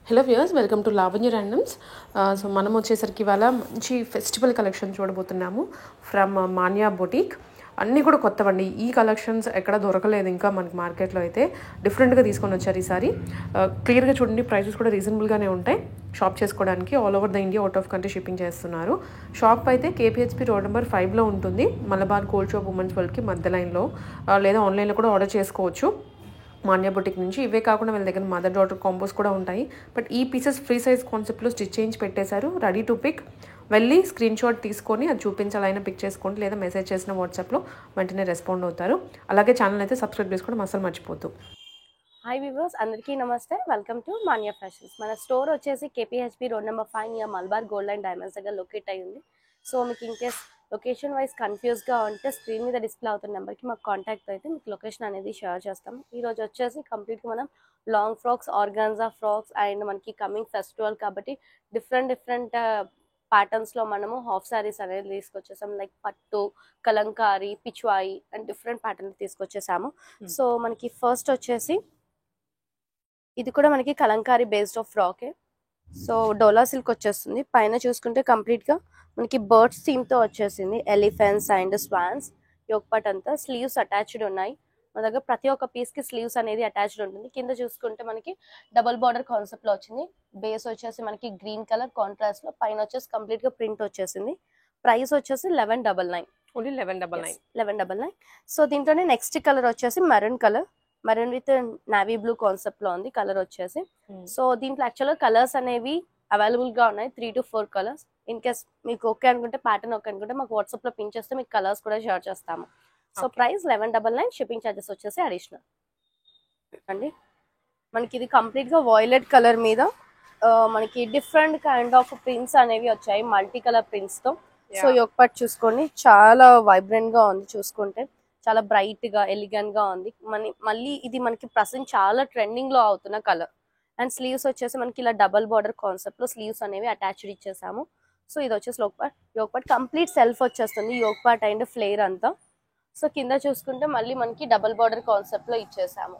Hello viewers, welcome to Lavanya randoms. So మనం వచ్చేసరికి ఇవాళ మంచి ఫెస్టివల్ కలెక్షన్ చూడబోతున్నాము ఫ్రమ్ మాన్యా బొటీక్. అన్నీ కూడా కొత్తవండి. ఈ కలెక్షన్స్ ఎక్కడ దొరకలేదు ఇంకా మనకి మార్కెట్లో. అయితే డిఫరెంట్గా తీసుకొని వచ్చారు ఈసారి. క్లియర్గా చూడండి, ప్రైసెస్ కూడా రీజనబుల్గానే ఉంటాయి. షాప్ చేసుకోవడానికి all over the India, out of country shipping చేస్తున్నారు. షాప్ అయితే కేపీహెచ్పి రోడ్ నెంబర్ 5లో ఉంటుంది, మలబార్ గోల్డ్ షాప్ ఉమెన్స్ వరల్డ్కి మధ్య లైన్లో. లేదా ఆన్లైన్లో కూడా ఆర్డర్ చేసుకోవచ్చు మాన్యా బొటిక్ నుంచి. ఇవే కాకుండా వీళ్ళ దగ్గర మదర్ డాటర్ కాంబోస్ కూడా ఉంటాయి. బట్ ఈ పీసెస్ ఫ్రీ సైజ్ కాన్సెప్ట్లో స్టిచ్ చేయించి పెట్టేశారు, రెడీ టు పిక్. వెళ్ళి స్క్రీన్ షాట్ తీసుకొని అది చూపించాలైనా పిక్ చేసుకోండి, లేదా మెసేజ్ చేసిన వాట్సాప్లో వెంటనే రెస్పాండ్ అవుతారు. అలాగే ఛానల్ అయితే సబ్స్క్రైబ్ చేసుకోవడం అసలు మర్చిపోద్దు. హాయ్ వ్యూవర్స్, అందరికీ నమస్తే. Welcome to Manya fashions. మన స్టోర్ వచ్చేసి KPHB road number 5 near Malabar gold and diamonds దగ్గర లొకేట్ అయ్యి ఉంది. సో మీకు ఇన్ కేస్ లొకేషన్ వైజ్ కన్ఫ్యూజ్గా ఉంటే స్క్రీన్ మీద డిస్ప్లే అవుతున్న నెంబర్కి మాకు కాంటాక్ట్ అయితే మీకు లొకేషన్ అనేది షేర్ చేస్తాం. ఈరోజు వచ్చేసి కంప్లీట్గా మనం long frocks, organza frocks and మనకి కమింగ్ ఫెస్టివల్ కాబట్టి డిఫరెంట్ ప్యాటర్న్స్లో మనము హాఫ్ శారీస్ అనేది తీసుకొచ్చేసాం. లైక్ పట్టు, Kalamkari, Pichwai and different pattern తీసుకొచ్చేసాము. సో మనకి ఫస్ట్ వచ్చేసి ఇది కూడా మనకి కలంకారీ బేస్డ్ ఆఫ్ ఫ్రాకే. సో డోలా సిల్క్ వచ్చేస్తుంది. పైన చూసుకుంటే కంప్లీట్గా మనకి బర్డ్స్ థీమ్తో వచ్చేసింది. Elephants and swans. Yoke part అంతా స్లీవ్స్ అటాచ్డ్ ఉన్నాయి. మన దగ్గర ప్రతి ఒక్క పీస్కి స్లీవ్స్ అనేది అటాచ్డ్ ఉంటుంది. కింద చూసుకుంటే మనకి డబుల్ బార్డర్ కాన్సెప్ట్లో వచ్చింది. బేస్ వచ్చేసి మనకి గ్రీన్ కలర్ కాంట్రాస్ట్లో, పైన వచ్చేసి కంప్లీట్గా ప్రింట్ వచ్చేసింది. ప్రైస్ వచ్చేసి 1199. ఓన్లీ 1199. సో దీంట్లోనే నెక్స్ట్ కలర్ వచ్చేసి maroon colour. Maroon with navy blue concept లో ఉంది కలర్ వచ్చేసి. సో దీంట్లో యాక్చువల్గా కలర్స్ అనేవి అవైలబుల్ గా ఉన్నాయి, 3 to 4 కలర్స్. ఇన్ కేస్ మీకు ఓకే అనుకుంటే, ప్యాటర్న్ ఓకే అనుకుంటే మాకు వాట్సాప్ లో పిన్ చేస్తే మీకు కలర్స్ కూడా షేర్ చేస్తాము. So price 1199. షిప్పింగ్ ఛార్జెస్ వచ్చేసి అడిషనల్ అండి. మనకి ఇది కంప్లీట్ గా వాయిలెట్ కలర్ మీద మనకి డిఫరెంట్ కైండ్ ఆఫ్ ప్రింట్స్ అనేవి వచ్చాయి, మల్టీ కలర్ ప్రింట్స్ తో. సో యోక్ పార్ట్ చూసుకోండి, చాలా వైబ్రెంట్ గా ఉంది. చూసుకుంటే చాలా బ్రైట్ గా, ఎలిగెంట్ గా ఉంది. మళ్ళీ ఇది మనకి ప్రజెంట్ చాలా ట్రెండింగ్ లో అవుతున్న కలర్. అండ్ స్లీవ్స్ వచ్చేసి మనకి ఇలా డబల్ బార్డర్ కాన్సెప్ట్ లో స్లీవ్స్ అనేవి అటాచ్డ్ ఇచ్చేసాము. సో ఇది వచ్చేసి యోక్ పార్ట్ కంప్లీట్ సెల్ఫ్ వచ్చేస్తుంది, యోక్ పార్ట్ అండ్ ఫ్లేర్ అంతా. సో కింద చూసుకుంటే మళ్ళీ మనకి డబల్ బార్డర్ కాన్సెప్ట్ లో ఇచ్చేసాము.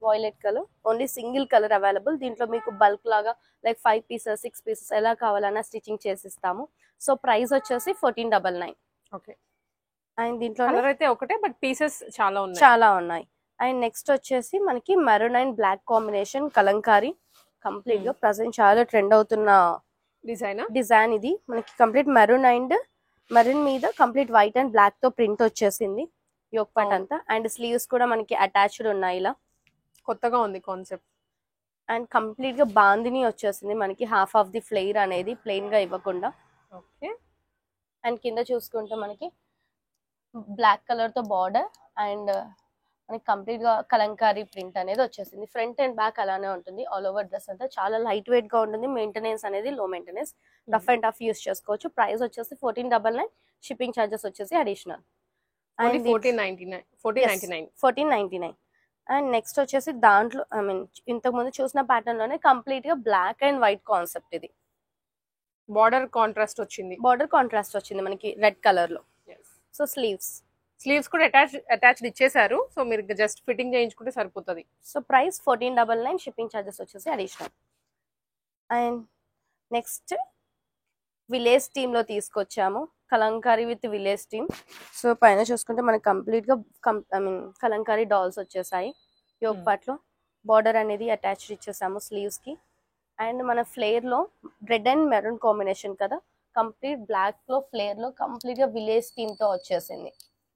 Violet colour, only single colour available. దీంట్లో మీకు బల్క్ లాగా లైక్ 5 pieces 6 pieces ఎలా కావాలన్నా స్టిచ్చింగ్ చేసిస్తాము. సో ప్రైస్ వచ్చేసి 1499. ఓకే. అండ్ దీంట్లో అయితే ఒకటే, బట్ పీసెస్ చాలా ఉన్నాయి. అండ్ నెక్స్ట్ వచ్చేసి మనకి maroon and black combination kalamkari. Complete గా ప్రజెంట్ చాలా ట్రెండ్ అవుతున్న డిజైన్ ఇది. మనకి కంప్లీట్ మెరూన్ మీద కంప్లీట్ వైట్ అండ్ బ్లాక్ తో ప్రింట్ వచ్చేసింది యోక్ పార్ట్ అంతా. అండ్ స్లీవ్స్ కూడా మనకి అటాచ్డ్ ఉన్నాయి, ఇలా కొత్తగా ఉంది కాన్సెప్ట్. అండ్ కంప్లీట్ గా బాందిని వచ్చేసింది మనకి, హాఫ్ ఆఫ్ ది ఫ్లేర్ అనేది ప్లెయిన్ గా ఇవ్వకుండా. ఓకే. అండ్ కింద చూసుకుంటే మనకి బ్లాక్ కలర్ తో బార్డర్ అండ్ మనకి కంప్లీట్ గా కలంకారీ ప్రింట్ అనేది వచ్చేసింది. ఫ్రంట్ అండ్ బ్యాక్ అలానే ఉంటుంది. ఆల్ ఓవర్ డ్రెస్ అంతా చాలా లైట్ వెయిట్ గా ఉంటుంది. మెయింటెనెన్స్ అనేది లో maintenance, rough and tough use చేసుకోవచ్చు. ప్రైస్ వచ్చేసి 1499. షిప్పింగ్ ఛార్జెస్ వచ్చేసి అడిషనల్ 1499. అండ్ నెక్స్ట్ వచ్చేసి దాంట్లో ఇంతకు ముందు చూసిన ప్యాటర్న్ లోనే కంప్లీట్ గా బ్లాక్ అండ్ వైట్ కాన్సెప్ట్. ఇది బార్డర్ కాంట్రాస్ట్ వచ్చింది మనకి రెడ్ కలర్ లో. సో స్లీవ్స్ కూడా అటాచ్డ్ ఇచ్చేసారు. సో మీరు జస్ట్ ఫిట్టింగ్ చేయించుకుంటే సరిపోతుంది. So price 1499. షిప్పింగ్ ఛార్జెస్ వచ్చేసి additional. And next village team లో తీసుకొచ్చాము, Kalamkari with village team. So పైన చూసుకుంటే మనకి కంప్లీట్ గా కలంకారీ డాల్స్ వచ్చేసాయి. యోక్ పార్ట్ లో బార్డర్ అనేది అటాచ్డ్ ఇచ్చేసాము స్లీవ్స్ కి. అండ్ మన ఫ్లేర్ లో రెడ్ అండ్ మెరూన్ కాంబినేషన్ కదా, కంప్లీట్ బ్లాక్ లో ఫ్లేర్ లో కంప్లీట్ గా విలేజ్ థీమ్ తో వచ్చేసింది.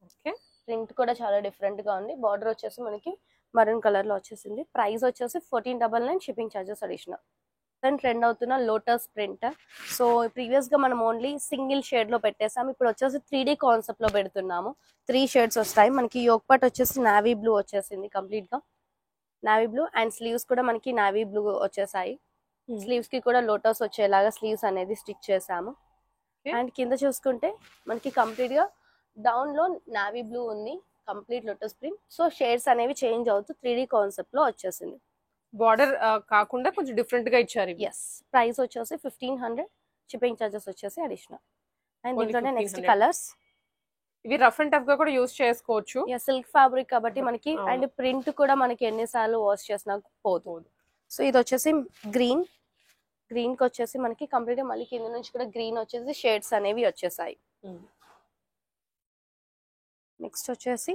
ఓకే. ప్రింట్ కూడా చాలా డిఫరెంట్ గా ఉంది. బార్డర్ వచ్చేసి మనకి మరూన్ కలర్ లో వచ్చేసింది. ప్రైస్ వచ్చేసి 1499. Shipping charges additional. ట్రెండ్ అవుతున్న లోటస్ ప్రింట్. సో ప్రీవియస్ గా మనం ఓన్లీ సింగిల్ షేడ్ లో పెట్టేసాం, ఇప్పుడు వచ్చేసి 3D కాన్సెప్ట్ లో పెడుతున్నాము. 3 షేడ్స్ వస్తాయి మనకి. యోక్ పార్ట్ వచ్చేసి నావీ బ్లూ వచ్చేసింది, కంప్లీట్ గా నావీ బ్లూ. అండ్ స్లీవ్స్ కూడా మనకి నావీ బ్లూ వచ్చేసాయి. స్లీవ్స్ కి కూడా లోటస్ వచ్చేలాగా స్లీవ్స్ అనేది స్టిచ్ చేసాము. అండ్ కింద చూసుకుంటే మనకి కంప్లీట్ గా డౌన్ లో నావీ బ్లూ ఉంది, complete lotus print. So shades అనేవి చేంజ్ అవుతూ 3D కాన్సెప్ట్ లో వచ్చేసింది. బార్డర్ కాకుండా కొంచెం డిఫరెంట్ గా ఇచ్చారు. ఎస్. ప్రైస్ వచ్చేసి 1500. షిప్పింగ్ చార్జెస్ వచ్చేసి అడిషనల్. అండ్ దీంట్లోనే నెక్స్ట్ కలర్స్. ఇవి రఫ్ అండ్ టఫ్ గా కూడా యూస్ చేసుకోవచ్చు. సిల్క్ ఫ్యాబ్రిక్ కాబట్టి మనకి, అండ్ ప్రింట్ కూడా మనకి ఎన్నిసార్లు వాష్ చేసినా పోదు. సో ఇది వచ్చేసి గ్రీన్ గ్రీన్ కి వచ్చేసి మనకి కంప్లీట్ గా మళ్ళీ కింద నుంచి కూడా గ్రీన్ వచ్చేసి షేడ్స్ అనేవి వచ్చేసాయి. నెక్స్ట్ వచ్చేసి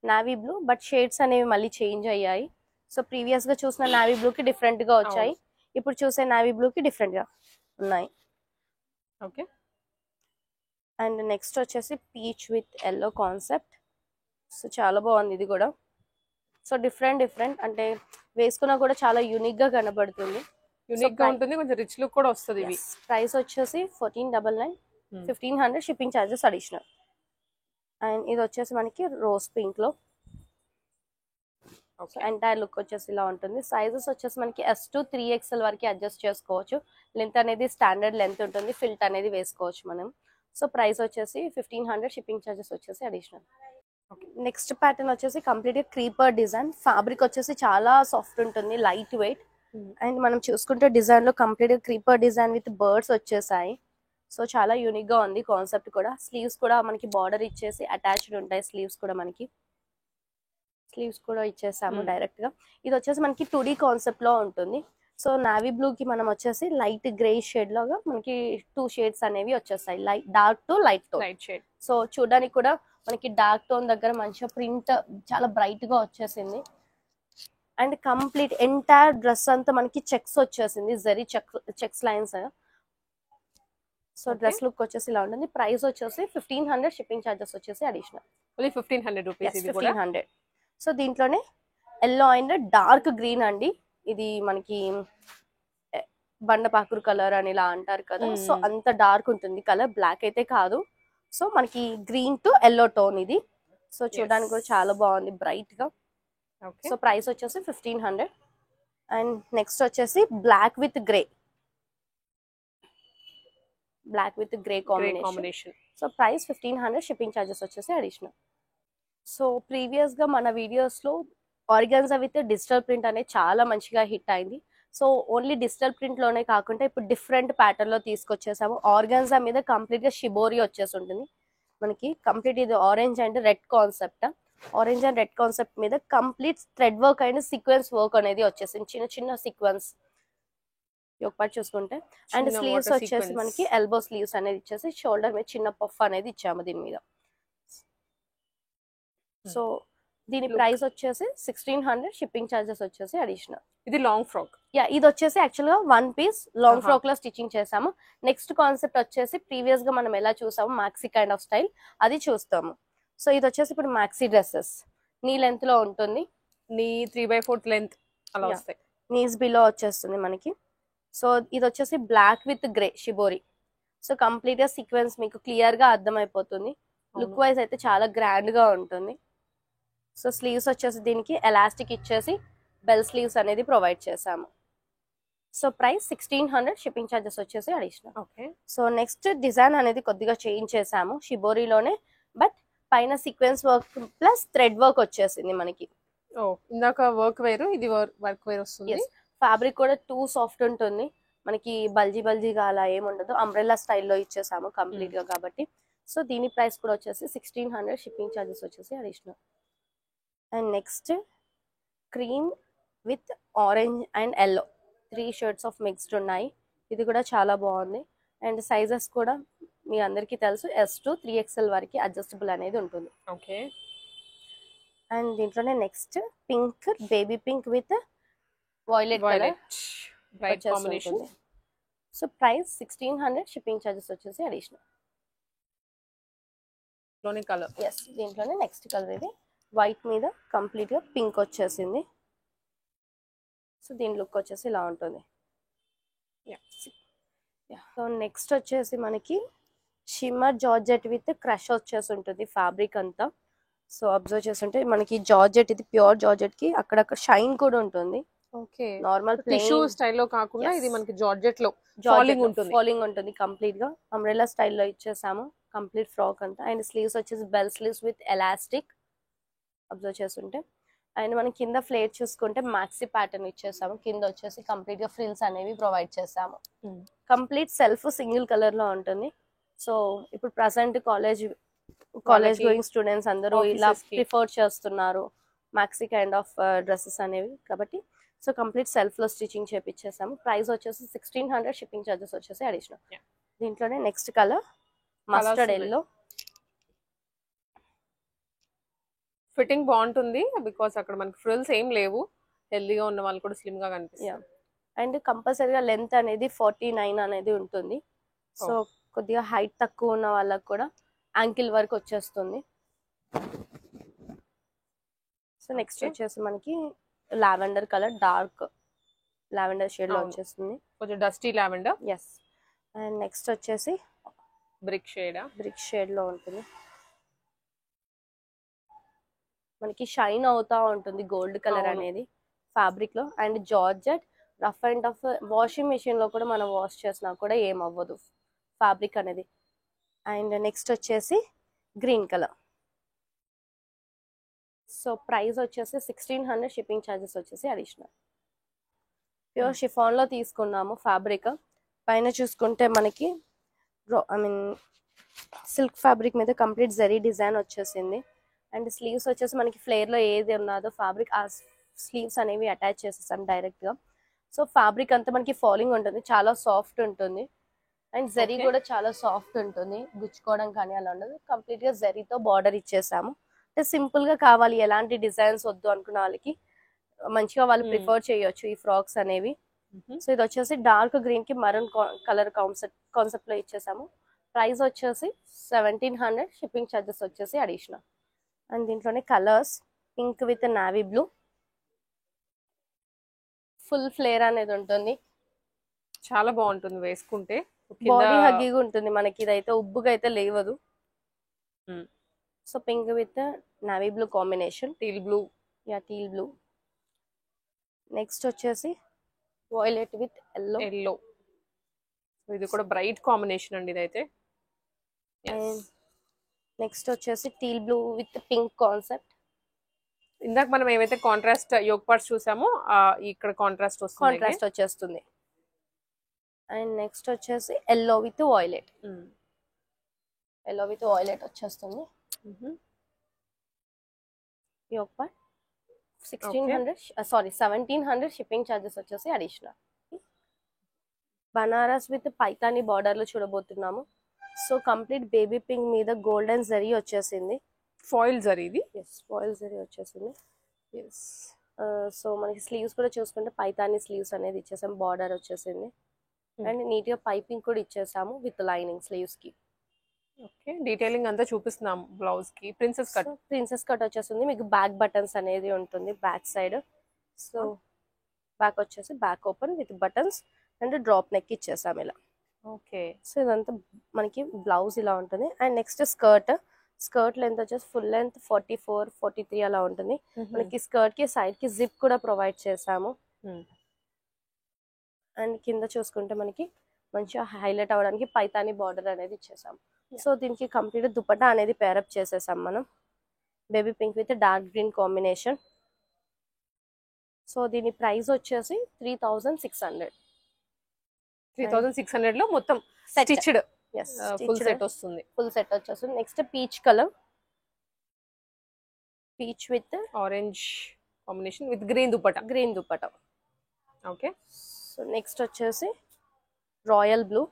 నావీ బ్లూ, బట్ షేడ్స్ అనేవి మళ్ళీ చేంజ్ అయ్యాయి. సో ప్రీవియస్ గా చూసిన నావీ బ్లూ కి డిఫరెంట్ గా వచ్చాయి, ఇప్పుడు చూసే నావీ బ్లూ కి డిఫరెంట్ గా ఉన్నాయి. ఓకే. అండ్ నెక్స్ట్ వచ్చేసి peach with yellow concept. So చాలా బాగుంది ఇది కూడా. సో డిఫరెంట్ అంటే వేసుకున్నా కూడా చాలా యూనిక్ గా కనబడుతుంది. యూనిక్ గా ఉంటుంది, కొంచెం రిచ్ లుక్ కూడా వస్తుంది. ఇవి ప్రైస్ వచ్చేసి 1499, 1500 షిప్పింగ్ ఛార్జెస్ అడిషనల్. అండ్ ఇది వచ్చేసి మనకి రోజ్ పింక్ లో. ఎంటైర్ లుక్ వచ్చేసి ఇలా ఉంటుంది. సైజెస్ వచ్చేసి మనకి S to 3XL వరకు అడ్జస్ట్ చేసుకోవచ్చు. లెంత్ అనేది స్టాండర్డ్ లెంత్ ఉంటుంది, ఫిల్ట్ అనేది వేసుకోవచ్చు మనం. సో ప్రైస్ వచ్చేసి 1500, షిప్పింగ్ ఛార్జెస్ వచ్చేసి అడిషనల్. నెక్స్ట్ ప్యాటర్న్ వచ్చేసి కంప్లీట్ గా క్రీపర్ డిజైన్. ఫ్యాబ్రిక్ వచ్చేసి చాలా సాఫ్ట్ ఉంటుంది, లైట్ వెయిట్. అండ్ మనం చూసుకుంటే డిజైన్ లో కంప్లీట్ గా క్రీపర్ డిజైన్ విత్ బర్డ్స్ వచ్చేసాయి. సో చాలా యూనిక్ గా ఉంది కాన్సెప్ట్ కూడా. స్లీవ్స్ కూడా మనకి బార్డర్ ఇచ్చేసి అటాచ్డ్ ఉంటాయి. స్లీవ్స్ కూడా మనకి స్లీవ్స్ కూడా ఇచ్చేసాము డైరెక్ట్ గా. ఇది వచ్చేసి మనకి 2D కాన్సెప్ట్ లో ఉంటుంది. సో నావీ బ్లూ కి మనం వచ్చేసి లైట్ గ్రే షేడ్ లాగా మనకి 2 షేడ్స్ అనేవి వచ్చేస్తాయి, light dark to light tone. Light shade. So చూడడానికి కూడా మనకి డార్క్ టోన్ దగ్గర మంచిగా ప్రింట్ చాలా బ్రైట్ గా వచ్చేసింది. అండ్ కంప్లీట్ ఎంటైర్ డ్రెస్ అంతా మనకి చెక్స్ వచ్చేసింది, zari checks lines. So dress look వచ్చేసి ఇలా ఉంటుంది. ప్రైస్ వచ్చేసి 1500, షిప్పింగ్ ఛార్జెస్ వచ్చేసి అడిషనల్. 1500 రూపీస్. 1500. సో దీంట్లోనే ఎల్లో అండ్ డార్క్ గ్రీన్ అండి. ఇది మనకి బండపాకురు కలర్ అని ఇలా అంటారు కదా. సో అంత డార్క్ ఉంటుంది కలర్, బ్లాక్ అయితే కాదు. సో మనకి గ్రీన్ టు ఎల్లో టోన్ ఇది. సో చూడడానికి కూడా చాలా బాగుంది, బ్రైట్ గా. సో ప్రైస్ వచ్చేసి 1500. అండ్ నెక్స్ట్ వచ్చేసి black with grey, black with grey combination. So price 1500, shipping charges వచ్చేసి అడిషనల్. సో ప్రీవియస్ గా మన వీడియోస్ లో ఆర్గాన్జా విత్ డిజిటల్ ప్రింట్ అనేది చాలా మంచిగా హిట్ అయింది. సో ఓన్లీ డిజిటల్ ప్రింట్ లోనే కాకుండా ఇప్పుడు డిఫరెంట్ ప్యాటర్న్ లో తీసుకొచ్చేసాము. ఆర్గాన్జా మీద కంప్లీట్ గా షిబోరి వచ్చేసి ఉంటుంది మనకి. కంప్లీట్ ఇది orange and red concept. Orange and red concept మీద complete thread work and sequence work అనేది వచ్చేసింది, చిన్న చిన్న సీక్వెన్స్. ఒక పార్ట్ చూసుకుంటే అండ్ స్లీవ్స్ వచ్చేసి మనకి ఎల్బో స్లీవ్స్ అనేది ఇచ్చేసి షోల్డర్ మీద చిన్న పఫ్ అనేది ఇచ్చాము దీని మీద. సో దీని ప్రైస్ వచ్చేసి 1600, షిప్పింగ్ ఛార్జెస్ వచ్చేసి అడిషనల్. ఇది లాంగ్ ఫ్రాక్. ఇది వచ్చేసి యాక్చువల్ గా 1 పీస్ లాంగ్ ఫ్రాక్ లో స్టిచ్చింగ్ చేసాము. నెక్స్ట్ కాన్సెప్ట్ వచ్చేసి ప్రీవియస్ గా మనం ఎలా చూసాము మాక్సీ కైండ్ ఆఫ్ స్టైల్, అది చూస్తాము. సో ఇది వచ్చేసి ఇప్పుడు మాక్సీ డ్రెస్సెస్ నీ లెంత్ లో ఉంటుంది, నీ 3/4 లెంత్ అలా వస్తాయి, నీస్ బిలో వచ్చేస్తుంది మనకి. సో ఇది వచ్చేసి black with grey shibori. So complete గా సీక్వెన్స్ మీకు క్లియర్ గా అర్థమైపోతుంది. లుక్ వైజ్ అయితే చాలా గ్రాండ్ గా ఉంటుంది. సో స్లీవ్స్ వచ్చేసి దీనికి ఎలాస్టిక్ ఇచ్చేసి బెల్ స్లీవ్స్ అనేది ప్రొవైడ్ చేసాము. సో ప్రైస్ 1600, షిప్పింగ్ ఛార్జెస్ వచ్చేసి additional. Okay. So next design అనేది కొద్దిగా చేంజ్ చేసాము షిబోరిలోనే, బట్ పైన sequence work plus thread work వచ్చేసింది మనకి. ఇందాక వర్క్ వేరు, ఇది వర్క్ వేరు వస్తుంది. ఫ్యాబ్రిక్ కూడా టూ సాఫ్ట్ ఉంటుంది మనకి, బల్జీగా అలా ఏముండదు. అంబ్రెల్లా స్టైల్లో ఇచ్చేసాము కంప్లీట్ గా కాబట్టి. సో దీని ప్రైస్ కూడా వచ్చేసి 1600, షిప్పింగ్ ఛార్జెస్ వచ్చేసి additional. And next cream with orange and yellow 3 shades of mixed ఉన్నాయి. ఇది కూడా చాలా బాగుంది. అండ్ సైజెస్ కూడా మీ అందరికీ తెలుసు, S to 3XL వరకు అడ్జస్టబుల్ అనేది ఉంటుంది. ఓకే. అండ్ దీంట్లోనే next pink, baby pink with violet combination. So price 1600, shipping charges వచ్చేసి అడిషనల్. దీంట్లోనే నెక్స్ట్ కలర్ ఇది వైట్ మీద కంప్లీట్ గా పింక్ వచ్చేసింది. సో దీని లుక్ వచ్చేసి ఇలా ఉంటుంది. సో నెక్స్ట్ వచ్చేసి మనకి షిమ్మర్ జార్జెట్ విత్ క్రష్ వచ్చేసి ఉంటుంది ఫ్యాబ్రిక్ అంతా. సో అబ్జర్వ్ చేస్తుంటే మనకి జార్జెట్, ఇది ప్యూర్ జార్జెట్ కి అక్కడక్కడ షైన్ కూడా ఉంటుంది. ఓకే. నార్మల్ టిష్యూ స్టైల్లో కాకుండా ఇది మనకి జార్జెట్ లో ఫాలింగ్ ఉంటుంది కంప్లీట్ గా. అంబ్రెల్లా స్టైల్లో ఇచ్చేసాము కంప్లీట్ ఫ్రాక్ అంతా. అండ్ స్లీవ్స్ వచ్చేసి bell sleeves with elastic observe చేస్తుంటే. అండ్ మనం కింద ఫ్లేట్ చూసుకుంటే మాక్సీ ప్యాటర్న్ ఇచ్చేసాము, కింద వచ్చేసి కంప్లీట్ గా ఫ్రిల్స్ అనేవి ప్రొవైడ్ చేసాము. కంప్లీట్ సెల్ఫ్ సింగిల్ కలర్ లో ఉంటుంది. సో ఇప్పుడు ప్రజెంట్ కాలేజ్ గోయింగ్ స్టూడెంట్స్ అందరూ ఇలా ప్రిఫర్ చేస్తున్నారు మాక్సీ కైండ్ ఆఫ్ డ్రెస్సెస్ అనేవి కాబట్టి. సో కంప్లీట్ సెల్ఫ్ లో స్టిచింగ్ చేపించేసాము. ప్రైస్ వచ్చేసి 1600, షిప్పింగ్ చార్జెస్ వచ్చేసి అడిషనల్. దీంట్లోనే next colour mustard yellow. Fitting బాగుంటుంది బికాస్ అక్కడ మనకి ఫ్రిల్స్ ఏం లేవు, హెల్దీగా ఉన్న వాళ్ళు కూడా స్లిమ్ గా కనిపిస్తారు. అండ్ కంపల్సరీగా లెంత్ అనేది 49 అనేది ఉంటుంది. సో కొద్దిగా హైట్ తక్కువ ఉన్న వాళ్ళకి కూడా యాంకిల్ వరకు వచ్చేస్తుంది. సో నెక్స్ట్ వచ్చేసి మనకి lavender colour, dark lavender shade లో వచ్చేస్తుంది, కొంచెం dusty lavender. Yes. And next వచ్చేసి బ్రిక్ షేడ్ లో ఉంటుంది. మనకి షైన్ అవుతా ఉంటుంది గోల్డ్ కలర్ అనేది ఫ్యాబ్రిక్ లో. And georgette, rough and tough, washing machine లో కూడా మనం వాష్ చేసినా కూడా ఏం అవ్వదు ఫ్యాబ్రిక్ అనేది. అండ్ నెక్స్ట్ వచ్చేసి గ్రీన్ కలర్. సో ప్రైస్ వచ్చేసి 1600, షిప్పింగ్ ఛార్జెస్ వచ్చేసి అడిషనల్. ప్యూర్ షిఫాన్ లో తీసుకున్నాము ఫ్యాబ్రిక్. పైన చూసుకుంటే మనకి సిల్క్ ఫ్యాబ్రిక్ మీద కంప్లీట్ జరీ డిజైన్ వచ్చేసింది. అండ్ స్లీవ్స్ వచ్చేసి మనకి ఫ్లేర్ లో ఏది ఉన్నదో ఫ్యాబ్రిక్ ఆ స్లీవ్స్ అనేవి అటాచ్ చేసేసాం డైరెక్ట్ గా. సో ఫ్యాబ్రిక్ అంతా మనకి ఫాలింగ్ ఉంటుంది, చాలా సాఫ్ట్ ఉంటుంది. అండ్ జరీ కూడా చాలా సాఫ్ట్ ఉంటుంది, గుచ్చుకోవడం కానీ అలా ఉండదు. కంప్లీట్ గా జరీతో బార్డర్ ఇచ్చేసాము. అంటే సింపుల్ గా కావాలి, ఎలాంటి డిజైన్స్ వద్దు అనుకున్న వాళ్ళకి మంచిగా వాళ్ళు ప్రిఫర్ చేయొచ్చు ఈ ఫ్రాక్స్ అనేవి. సో ఇది వచ్చేసి డార్క్ గ్రీన్ కి మరూన్ కలర్ కాన్సెప్ట్ లో ఇచ్చేసాము. ప్రైస్ వచ్చేసి 1700, షిప్పింగ్ ఛార్జెస్ వచ్చేసి అడిషనల్. అండ్ దీంట్లోనే colours pink with navy blue, full flare అనేది ఉంటుంది, చాలా బాగుంటుంది వేసుకుంటే. బాడీ హగ్గీగా ఉంటుంది మనకి, ఇదైతే ఉబ్బుగా అయితే లేవదు. So pink with navy blue combination, teal blue. Next వచ్చేసి వాయిలెట్ విత్ ఎల్లో. ఇది కూడా బ్రైట్ కాంబినేషన్ అండి ఇదైతే. నెక్స్ట్ వచ్చేసి teal blue with pink concept. ఇందాక మనం ఏమైతే కాంట్రాస్ట్ యోగ్ పార్ట్స్ చూసామో ఇక్కడ కాంట్రాస్ట్ వచ్చేస్తుంది. అండ్ నెక్స్ట్ వచ్చేసి ఎల్లో విత్ వాయిలెట్ వచ్చేస్తుంది. యోగ్ పార్ట్ 1700, షిప్పింగ్ ఛార్జెస్ వచ్చేసి additional. Banaras with Paithani border లో చూడబోతున్నాము. సో కంప్లీట్ బేబీ పింక్ మీద గోల్డెన్ జరీ వచ్చేసింది, ఫాయిల్ జరీ ఇది. ఫాయిల్ జరీ వచ్చేసింది. సో మనకి స్లీవ్స్ కూడా చూసుకుంటే పైతాని స్లీవ్స్ అనేది ఇచ్చేసాం, బార్డర్ వచ్చేసింది. అండ్ నీట్ గా పైపింగ్ కూడా ఇచ్చేసాము విత్ లైనింగ్ స్లీవ్స్ కి. ఓకే, డీటెయిలింగ్ అంతా చూపిస్తున్నాము. బ్లౌజ్ కి ప్రిన్సెస్ కట్ వచ్చేసింది, మీకు బ్యాక్ బటన్స్ అనేది ఉంటుంది బ్యాక్ సైడ్. సో బ్యాక్ వచ్చేసి back open with buttons and drop neck ఇచ్చేసాము ఇలా. ఓకే, సో ఇదంతా మనకి బ్లౌజ్ ఇలా ఉంటుంది. అండ్ నెక్స్ట్ స్కర్ట్ లెంత్ వచ్చేసి ఫుల్ లెంత్ 44, 43 అలా ఉంటుంది. మనకి స్కర్ట్ కి సైడ్ కి జిప్ కూడా ప్రొవైడ్ చేసాము. అండ్ కింద చూసుకుంటే మనకి మంచిగా హైలైట్ అవ్వడానికి పైతాని బార్డర్ అనేది ఇచ్చేసాము. సో దీనికి కంప్లీట్ దుపట్టా అనేది పేరప్ చేసేసాం మనం, baby pink with dark green combination. So దీని ప్రైస్ వచ్చేసి 3600. 3600 లో మొత్తం స్టిచ్డ్ ఫుల్ సెట్ వచ్చేస్తుంది. Next peach colour, peach with orange combination with green dupatta. Okay, so next వచ్చేసి రాయల్ బ్లూ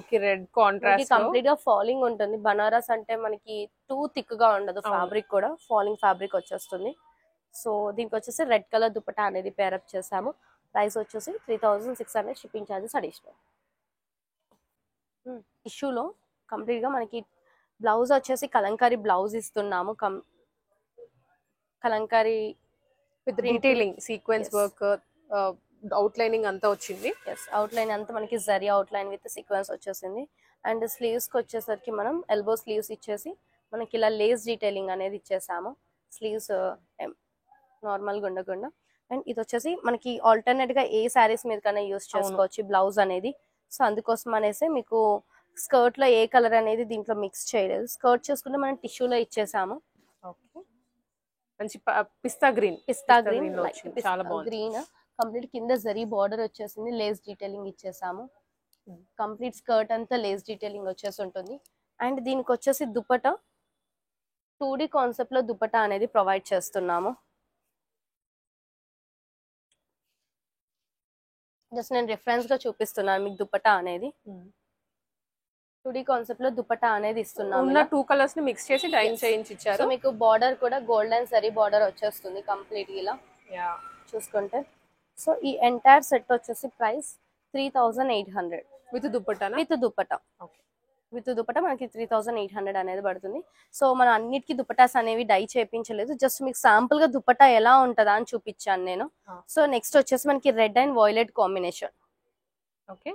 కి రెడ్ కాంట్రాస్ట్. కంప్లీట్ గా ఫాలింగ్ ఉంటుంది. బనారస్ అంటే మనకి టూ థిక్ గా ఉండదు, ఫ్యాబ్రిక్ కూడా ఫాలింగ్ ఫ్యాబ్రిక్ వచ్చేస్తుంది. సో దీనికి వచ్చేసి రెడ్ కలర్ దుపట్టా అనేది పేరప్ చేసాము. ప్రైస్ వచ్చేసి 3600, షిప్పింగ్ ఛార్జెస్ అడిషనల్. టిష్యూలో కంప్లీట్ గా మనకి బ్లౌజ్ వచ్చేసి కలంకారీ బ్లౌజ్ ఇస్తున్నాము, Kalamkari with detailing sequence work, outlining అంతా వచ్చింది. అవుట్లైన్ అంతా మనకి జరీ అవుట్లైన్ విత్ సీక్వెన్స్ వచ్చేసింది. అండ్ స్లీవ్స్ కి వచ్చేసరికి మనం ఎల్బో స్లీవ్స్ ఇచ్చేసి మనకి ఇలా లేస్ డీటెయిలింగ్ అనేది ఇచ్చేసాము, స్లీవ్స్ నార్మల్ గా ఉండకుండా. అండ్ ఇది వచ్చేసి మనకి ఆల్టర్నేట్ గా ఏ శారీస్ మీద కన్నా యూస్ చేసుకోవచ్చు బ్లౌజ్ అనేది. సో అందుకోసం అనేసి మీకు స్కర్ట్ లో ఏ కలర్ అనేది దీంట్లో మిక్స్ చేయలేదు. స్కర్ట్ చూసుకుంటే మనం టిష్యూలో ఇచ్చేసాము. మంచి పిస్తా గ్రీన్ చాలా బాగుంది. గ్రీన్ కంప్లీట్ కింద జరీ బార్డర్ వచ్చేసింది, లేస్ డీటెయిలింగ్ ఇచ్చేసాము. కంప్లీట్ స్కర్ట్ అంతా లేస్ డీటెయిలింగ్ వచ్చేసి ఉంటుంది. అండ్ దీనికి వచ్చేసి దుపట్టా 2D కాన్సెప్ట్ లో దుపట్టా అనేది ప్రొవైడ్ చేస్తున్నాము. జస్ట్ నేను రిఫరెన్స్ గా చూపిస్తున్నాను మీకు దుపట్టా అనేది. 2D కాన్సెప్ట్ లో దుపట్టా అనేది ఇస్తున్నాము. ఉన్న 2 కలర్స్ ని మిక్స్ చేసి డైన్ చేయించి ఇచ్చారు. సో మీకు బార్డర్ కూడా గోల్డెన్ సరీ బార్డర్ వచ్చేస్తుంది కంప్లీట్ ఇలా చూసుకుంటే. సో ఈ ఎంటైర్ సెట్ వచ్చేసి price 3800 with dupatta. With dupatta. With dupatta మనకి 3800 అనేది పడుతుంది. సో మనం అన్నిటికీ దుపట్టాస్ అనేవి డై చేయించలేదు, జస్ట్ మీకు శాంపుల్ గా దుపట్టా ఎలా ఉంటుందా అని చూపించాను నేను. సో నెక్స్ట్ వచ్చేసి మనకి red and violet combination. Okay,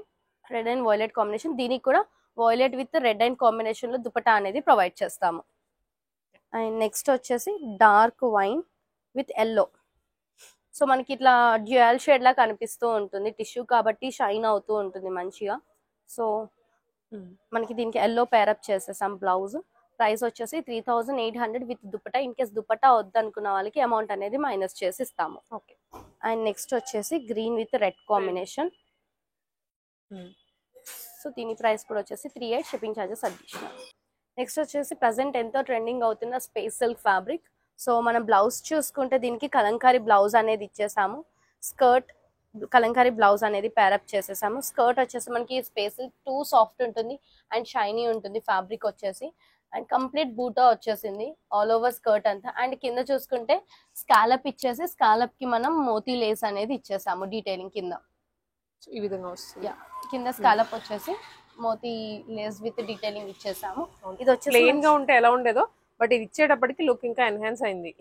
red and violet combination. దీనికి కూడా violet with red and combination లో దుపట్టా అనేది ప్రొవైడ్ చేస్తాము. అండ్ నెక్స్ట్ వచ్చేసి dark wine with yellow. So మనకి ఇట్లా డ్యూయల్ షేడ్ లా కనిపిస్తూ ఉంటుంది, టిష్యూ కాబట్టి షైన్ అవుతూ ఉంటుంది మంచిగా. సో మనకి దీనికి ఎల్లో పేరప్ చేసేసాం బ్లౌజ్. ప్రైస్ వచ్చేసి 3800 with dupatta. In case dupatta వద్దనుకున్న వాళ్ళకి అమౌంట్ అనేది మైనస్ చేసి ఇస్తాము. ఓకే. అండ్ నెక్స్ట్ వచ్చేసి green with red combination. So దీని ప్రైస్ కూడా వచ్చేసి 3800 షిప్పింగ్ ఛార్జెస్ అడిషనల్. నెక్స్ట్ వచ్చేసి ప్రజెంట్ ఎంతో ట్రెండింగ్ అవుతున్న స్పేస్ సిల్క్ ఫ్యాబ్రిక్. సో మనం బ్లౌజ్ చూసుకుంటే దీనికి కలంకారీ బ్లౌజ్ అనేది ఇచ్చేసాము. స్కర్ట్ కలంకారీ బ్లౌజ్ అనేది పేరప్ చేసేసాము. స్కర్ట్ వచ్చేసి మనకి స్పేస్ సిల్క్ టూ సాఫ్ట్ ఉంటుంది అండ్ షైనీ ఉంటుంది ఫ్యాబ్రిక్ వచ్చేసి. అండ్ కంప్లీట్ బూటా వచ్చేసింది ఆల్ ఓవర్ స్కర్ట్ అంతా. అండ్ కింద చూసుకుంటే స్కాలప్ ఇచ్చేసి స్కాలప్ కి మనం మోతీ లేస్ అనేది ఇచ్చేసాము డీటెయిలింగ్ కింద. ఈ విధంగా వస్తుంది. కింద స్కాలప్ వచ్చేసి మోతీ లేస్ విత్ డీటెయిలింగ్ ఇచ్చేసాము. ఇది వచ్చేసి ప్లెయిన్ గా ఉంటే ఎలా ఉండేదో బట్ ఇది ఇచ్చేటప్పటికి లుక్ ఇంకా ఎన్హాన్స్ అయింది.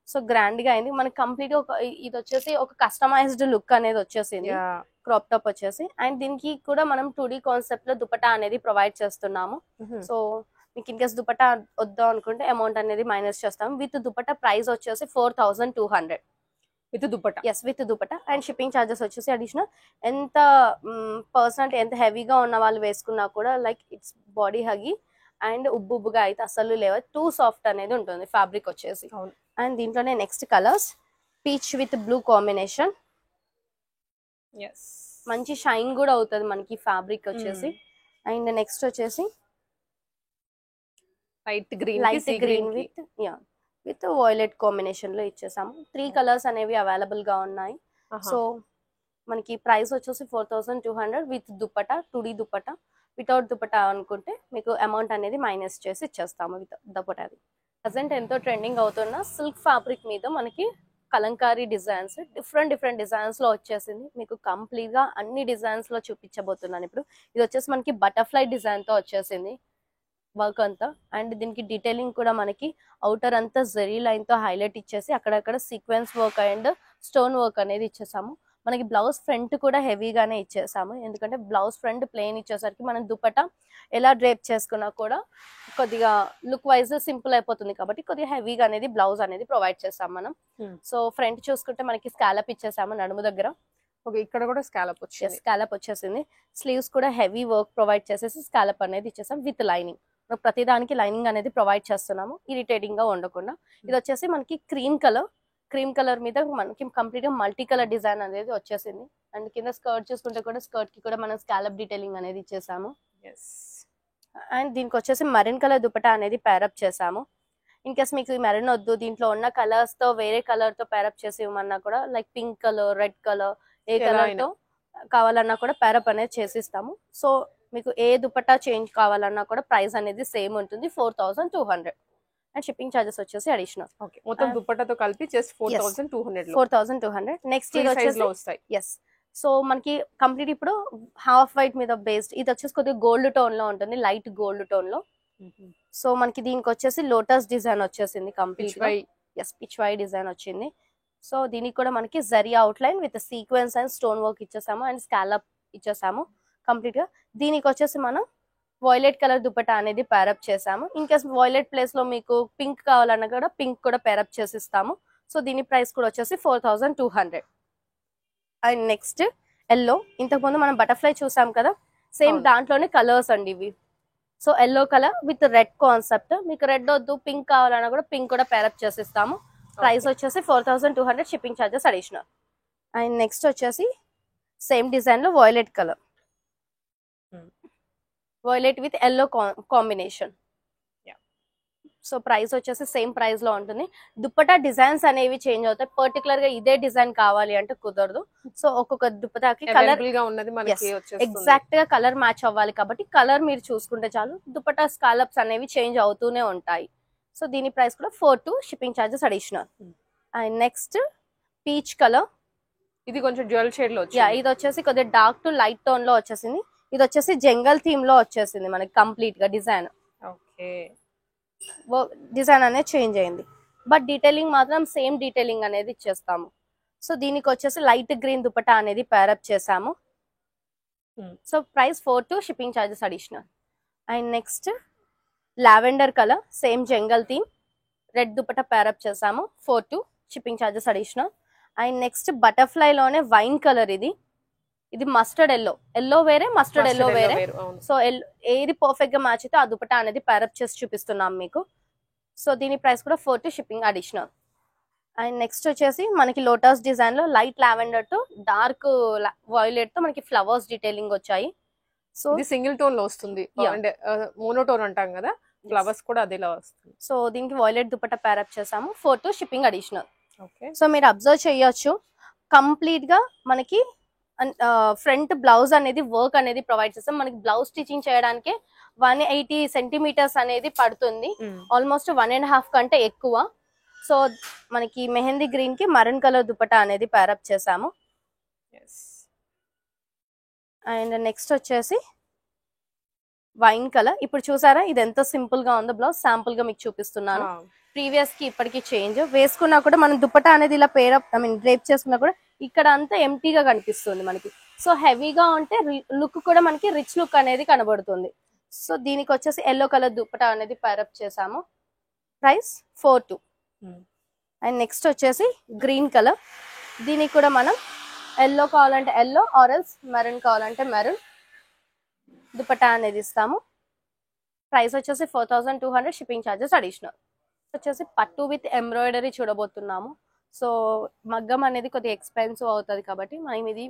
సో గ్రాండ్ గా అయింది మనకి కంప్లీట్. ఒక ఇది వచ్చేసి ఒక కస్టమైజ్డ్ లుక్ అనేది వచ్చేసింది క్రాప్ టాప్ వచ్చేసి. అండ్ దీనికి కూడా మనం 2D కాన్సెప్ట్ లో దుపట్టా అనేది ప్రొవైడ్ చేస్తున్నాము. సో మీకు ఇన్ కేస్ దుపట్టా వద్దాం అనుకుంటే అమౌంట్ అనేది మైనస్ చేస్తాము. విత్ దుపట్టా ప్రైస్ వచ్చేసి 4200 with dupatta. Yes with dupatta. And shipping charges వచ్చేసి అడిషనల్. ఎంత పర్సనల్ ఎంత హెవీగా ఉన్న వాళ్ళు వేసుకున్నా కూడా like it's body huggy and ఉబ్బుగా అయితే అసలు లేవు, టూ సాఫ్ట్ అనేది ఉంటుంది ఫ్యాబ్రిక్ వచ్చేసి. అండ్ దీంట్లోనే next colours peach with blue combination. మంచి షైన్ కూడా అవుతుంది మనకి ఫ్యాబ్రిక్ వచ్చేసి. అండ్ నెక్స్ట్ వచ్చేసి light green with violet combination లో ఇచ్చేసాము. 3 కలర్స్ అనేవి అవైలబుల్ గా ఉన్నాయి. సో మనకి ప్రైస్ వచ్చేసి 4200 with dupatta 2D dupatta. Without dupatta అనుకుంటే మీకు అమౌంట్ అనేది మైనస్ చేసి ఇచ్చేస్తాము విత్ దుపట్టాది. ప్రజెంట్ ఎంతో ట్రెండింగ్ అవుతున్న సిల్క్ ఫ్యాబ్రిక్ మీద మనకి కలంకారీ డిజైన్స్ డిఫరెంట్ డిజైన్స్ లో వచ్చేసింది. మీకు కంప్లీట్ గా అన్ని డిజైన్స్ లో చూపించబోతున్నాను ఇప్పుడు. ఇది వచ్చేసి మనకి బటర్ఫ్లై డిజైన్ తో వచ్చేసింది వర్క్ అంతా. అండ్ దీనికి డీటెయిలింగ్ కూడా మనకి అవుటర్ అంతా జరీ లైన్ తో హైలైట్ ఇచ్చేసి అక్కడక్కడ sequence work and stone work అనేది ఇచ్చేసాము. మనకి బ్లౌజ్ ఫ్రంట్ కూడా హెవీగానే ఇచ్చేసాము, ఎందుకంటే బ్లౌజ్ ఫ్రంట్ ప్లెయిన్ ఇచ్చేసరికి మనం దుపట్టా ఎలా డ్రేప్ చేసుకున్నా కూడా కొద్దిగా లుక్ వైజ్ సింపుల్ అయిపోతుంది కాబట్టి కొద్దిగా హెవీగా అనేది బ్లౌజ్ అనేది ప్రొవైడ్ చేస్తాం మనం. సో ఫ్రంట్ చూసుకుంటే మనకి స్కాలప్ ఇచ్చేసాము నడుము దగ్గర. ఇక్కడ కూడా స్కాలప్ వచ్చేసింది. స్లీవ్స్ కూడా హెవీ వర్క్ ప్రొవైడ్ చేసేసి స్కాలప్ అనేది ఇచ్చేసాం విత్ లైనింగ్. ప్రతి దానికి లైనింగ్ అనేది ప్రొవైడ్ చేస్తున్నాము ఇరిటేటింగ్ గా ఉండకుండా. ఇది వచ్చేసి మనకి క్రీమ్ కలర్ మీద మనకి కంప్లీట్ గా మల్టీ కలర్ డిజైన్ అనేది వచ్చేసింది. అండ్ కింద స్కర్ట్ చూసుకుంటే కూడా స్కర్ట్ కి కూడా మనం స్కాలప్ డీటెయిలింగ్ అనేది ఇచ్చేసాము. అండ్ దీనికి వచ్చేసి మరూన్ కలర్ దుపట్టా అనేది పేరప్ చేసాము. ఇన్ కేస్ మీకు మెరూన్ వద్దు దీంట్లో ఉన్న కలర్స్ తో వేరే కలర్ తో పేరప్ చేసి ఇవ్వమన్నా కూడా like pink colour red colour ఏ కలర్ తో కావాలన్నా కూడా పేరప్ అనేది చేసిస్తాము. సో మీకు ఏ దుపట్టా చేంజ్ కావాలన్నా కూడా ప్రైస్ అనేది సేమ్ ఉంటుంది 4200. అండ్ షిప్పింగ్ చార్జెస్ వచ్చేసి అడిషనల్. మొత్తం దుపట్టాతో కలిపి జస్ట్ 4200. నెక్స్ట్ ఇది వచ్చేసి ఎస్. సో మనకి కంప్లీట్ ఇప్పుడు హాఫ్ వైట్ మీద బేస్డ్ ఇది వచ్చేసి కొద్దిగా గోల్డ్ టోన్ లో ఉంటుంది, లైట్ గోల్డ్ టోన్ లో. సో మనకి దీనికి వచ్చేసి లోటస్ డిజైన్ వచ్చేసింది కంప్లీట్ గా. ఎస్ పిచ్ వై డిజైన్ వచ్చింది. సో దీనికి కూడా మనకి zari outline with sequence and stone work ఇచ్చేసాము అండ్ స్కాలప్ ఇచ్చేసాము కంప్లీట్ గా. దీనికి వచ్చేసి మనం వైలెట్ కలర్ దుపట్టా అనేది పేరప్ చేసాము. ఇన్ కేస్ వైలెట్ ప్లేస్ లో మీకు పింక్ కావాలన్నా కూడా పింక్ కూడా పేరప్ చేసిస్తాము. సో దీని ప్రైస్ కూడా వచ్చేసి 4200. And next yellow. ఇంతకు ముందు మనం బటర్ఫ్లై చూసాం కదా, సేమ్ దాంట్లోనే కలర్స్ అండి ఇవి. So yellow colour with red concept. మీకు రెడ్ వద్దు పింక్ కావాలన్నా కూడా పింక్ కూడా పేరప్ చేసిస్తాము. ప్రైస్ వచ్చేసి 4200 shipping charges additional. And next వచ్చేసి సేమ్ డిజైన్ లో violet colour, violet with yellow combination. So price వచ్చేసి సేమ్ ప్రైస్ లో ఉంటుంది. దుప్పటా డిజైన్స్ అనేవి చేంజ్ అవుతాయి. పర్టికులర్ గా ఇదే డిజైన్ కావాలి అంటే కుదరదు. సో ఒక్కొక్క దుప్పటాకి కలర్ అవైలబుల్ గా ఉన్నది మనకి వచ్చేస్తుంది. ఎగ్జాక్ట్ గా కలర్ మ్యాచ్ అవ్వాలి కాబట్టి కలర్ మీరు చూసుకుంటే చాలు. దుప్పటా స్కాలప్స్ అనేవి చేంజ్ అవుతూనే ఉంటాయి. సో దీని ప్రైస్ కూడా 4 shipping charges additional. And next peach colour, ఇది కొంచెం జ్యువెల్ షేడ్ లో యా ఇది వచ్చేసి కొద్దిగా డార్క్ టు లైట్ టోన్ లో వచ్చేసింది. ఇది వచ్చేసి జంగల్ థీమ్ లో వచ్చేసింది మనకి కంప్లీట్ గా డిజైన్. ఓకే, డిజైన్ అనేది చేంజ్ అయింది బట్ డీటెయిలింగ్ మాత్రం సేమ్ డీటెయిలింగ్ అనేది ఇచ్చేస్తాము. సో దీనికి వచ్చేసి లైట్ గ్రీన్ దుపట్టా అనేది పేరప్ చేసాము. So price 4 shipping charges additional. And next lavender colour, same jungle theme, red dupatta pair up చేసాము. 4 shipping charges additional. And next butterfly లోనే వైన్ కలర్, ఇది మస్టర్డ్ ఎల్లో వేరే, మస్టర్డ్ ఎల్లో వేరే. సో ఏది పర్ఫెక్ట్ గా match అయితే ఆ దుపట్టా అనేది పేరప్ చేసి చూపిస్తున్నాం మీకు. సో దీని ప్రైస్ కూడా 4 షిప్పింగ్ అడిషనల్. అండ్ నెక్స్ట్ వచ్చేసి మనకి లోటస్ డిజైన్ లో light lavender to dark violet తో మనకి ఫ్లవర్స్ డీటెయిలింగ్ వచ్చాయి. సో ఇది సింగిల్ టోన్ లో వస్తుంది, అంటే మోనోటోన్ అంటాం కదా, ఫ్లవర్స్ కూడా అదేలా వస్తుంది. సో దీనికి వైలెట్ దుపట్టా పేరప్ చేసాము. 4 షిప్పింగ్ అడిషనల్. ఓకే, సో మీరు అబ్జర్వ్ చేయొచ్చు కంప్లీట్ గా మనకి ఫ్రంట్ బ్లౌజ్ అనేది వర్క్ అనేది ప్రొవైడ్ చేస్తాం. మనకి బ్లౌజ్ స్టిచింగ్ చేయడానికి 180 సెంటీమీటర్స్ అనేది పడుతుంది, ఆల్మోస్ట్ 1.5 కంటే ఎక్కువ. సో మనకి మెహందీ గ్రీన్ కి మరన్ కలర్ దుపట్టా అనేది పేరప్ చేసాము. అండ్ నెక్స్ట్ వచ్చేసి వైన్ కలర్. ఇప్పుడు చూసారా ఇది ఎంత సింపుల్ గా ఉందో బ్లౌజ్, శాంపుల్ గా మీకు చూపిస్తున్నాను. ప్రీవియస్ కి ఇప్పటికి చేంజ్. వేసుకున్నా కూడా మనం దుపట్టా అనేది ఇలా డ్రేప్ చేసుకున్నా కూడా ఇక్కడ అంతా ఎంటీగా కనిపిస్తుంది మనకి. సో హెవీగా ఉంటే లుక్ కూడా మనకి రిచ్ లుక్ అనేది కనబడుతుంది. సో దీనికి వచ్చేసి ఎల్లో కలర్ దుపట్టా అనేది పేరప్ చేసాము. ప్రైస్ 4. అండ్ నెక్స్ట్ వచ్చేసి గ్రీన్ కలర్. దీనికి కూడా మనం ఎల్లో కావాలంటే ఎల్లో, ఆరెల్స్ మెరూన్ కావాలంటే మెరూన్ దుపట్టా అనేది ఇస్తాము. ప్రైస్ వచ్చేసి 4200 షిప్పింగ్ ఛార్జెస్ అడిషనల్. వచ్చేసి పట్టు విత్ ఎంబ్రాయిడరీ చూడబోతున్నాము. సో మగ్గం అనేది కొద్దిగా ఎక్స్పెన్సివ్ అవుతుంది కాబట్టి మనం ఇది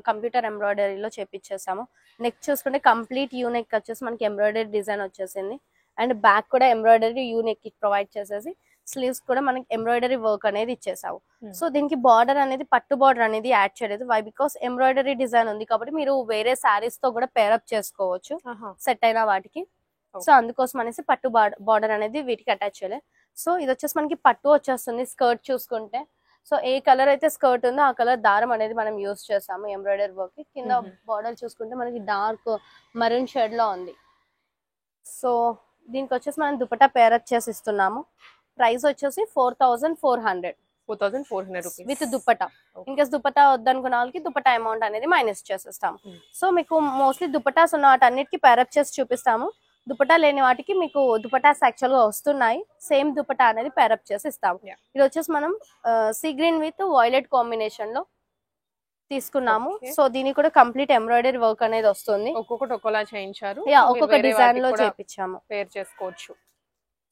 కంప్యూటర్ ఎంబ్రాయిడరీలో చేపించేసాము. నెక్ చూసుకుంటే కంప్లీట్ యూ నెక్ వచ్చేసి మనకి ఎంబ్రాయిడరీ డిజైన్ వచ్చేసింది. అండ్ బ్యాక్ కూడా ఎంబ్రాయిడరీ యూ నెక్ ప్రొవైడ్ చేసేసి స్లీవ్స్ కూడా మనకి ఎంబ్రాయిడరీ వర్క్ అనేది ఇచ్చేసాము. సో దీనికి బార్డర్ అనేది పట్టు బార్డర్ అనేది యాడ్ చేయలేదు. వై బికాస్ ఎంబ్రాయిడరీ డిజైన్ ఉంది కాబట్టి మీరు వేరే శారీస్ తో కూడా పేరప్ చేసుకోవచ్చు సెట్ అయిన వాటికి. సో అందుకోసం అనేసి పట్టు బార్డర్ అనేది వీటికి అటాచ్ చేయలేదు. సో ఇది వచ్చేసి మనకి పట్టు వచ్చేస్తుంది. స్కర్ట్ చూసుకుంటే సో ఏ కలర్ అయితే స్కర్ట్ ఉందో ఆ కలర్ దారం అనేది మనం యూస్ చేసాము ఎంబ్రాయిడరీ వర్క్. కింద బార్డర్ చూసుకుంటే మనకి డార్క్ మరూన్ షేడ్ లో ఉంది. సో దీనికి వచ్చేసి మనం దుపట్టా పేరప్ చేసి ఇస్తున్నాము. ప్రైస్ వచ్చేసి 4400 విత్ దుపట్టా. ఇన్కేస్ దుపట్టా వద్దనుకున్న వాళ్ళకి దుపట్టా అమౌంట్ అనేది మైనస్ చేసేస్తాము. సో మీకు మోస్ట్లీ దుపట్టాస్ ఉన్న వాటన్నిటికీ పేరప్ చేసి చూపిస్తాము. దుపట్టా లేని వాటికి మీకు దుపట్టాస్ యాక్చువల్ గా వస్తున్నాయి, సేమ్ దుపట్టా అనేది పేరప్ చేసి ఇస్తాము. ఇది వచ్చేసి మనం see green with violet combination లో తీసుకున్నాము. సో దీనికి కూడా కంప్లీట్ ఎంబ్రాయిడరీ వర్క్ అనేది వస్తుంది. ఒక్కొక్కటి ఒక్కోలా చేయించారు, ఒక్కొక్క డిజైన్ లో చేపించాము, పేర్ చేసుకోవచ్చు.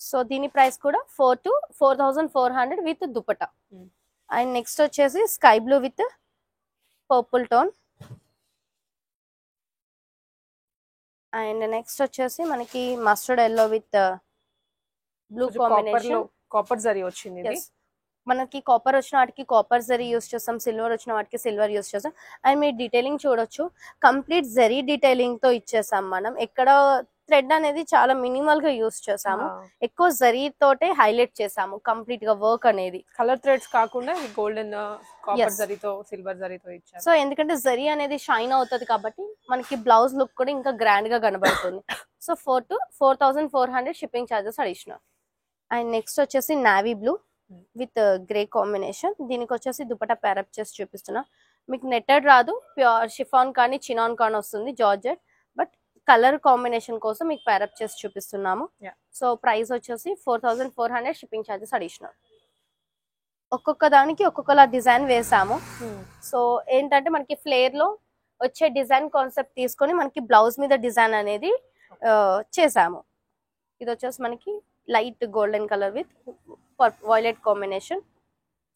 సో దీని ప్రైస్ కూడా 4400 విత్ దుపట్టా. అండ్ నెక్స్ట్ వచ్చేసి sky blue with purple tone. And next వచ్చేసి మనకి mustard yellow with blue combination. Copper zari వచ్చింది. మనకి కాపర్ వచ్చిన వాటికి కాపర్ జరీ యూస్ చేస్తాం, సిల్వర్ వచ్చిన వాటికి సిల్వర్ యూస్ చేస్తాం. అండ్ మీరు డీటెయిలింగ్ చూడొచ్చు కంప్లీట్ జరీ డీటెయిలింగ్ తో ఇచ్చేసాం. మనం ఎక్కడ థ్రెడ్ అనేది చాలా మినిమల్ గా యూస్ చేసాము, ఎక్కువ జరీ తోటే హైలైట్ చేసాము కంప్లీట్ గా వర్క్ అనేది. కలర్ థ్రెడ్స్ కాకుండా గోల్డెన్ కాపర్ జరీతో సిల్వర్ జరీతో ఇచ్చారు. సో ఎందుకంటే జరీ అనేది షైన్ అవుతుంది కాబట్టి మనకి బ్లౌజ్ లుక్ కూడా ఇంకా గ్రాండ్ గా కనబడుతుంది. So 4400 shipping charges additional. And next వచ్చేసి navy blue with grey combination. దీనికి వచ్చేసి దుపట్టా పేరప్ చేసి చూపిస్తున్నా. మీకు నెట్టెడ్ రాదు, ప్యూర్ షిఫాన్ కానీ చినాన్ కానీ వస్తుంది జార్జెట్. బట్ కలర్ కాంబినేషన్ కోసం మీకు పేరప్ చేసి చూపిస్తున్నాము. సో ప్రైస్ వచ్చేసి 4400 షిప్పింగ్ ఛార్జెస్ అడిషనల్. ఒక్కొక్క దానికి ఒక్కొక్కలా డిజైన్ వేసాము. సో ఏంటంటే మనకి ఫ్లేర్ లో వచ్చే డిజైన్ కాన్సెప్ట్ తీసుకొని మనకి బ్లౌజ్ మీద డిజైన్ అనేది చేసాము. ఇది వచ్చేసి మనకి light golden colour with violet combination.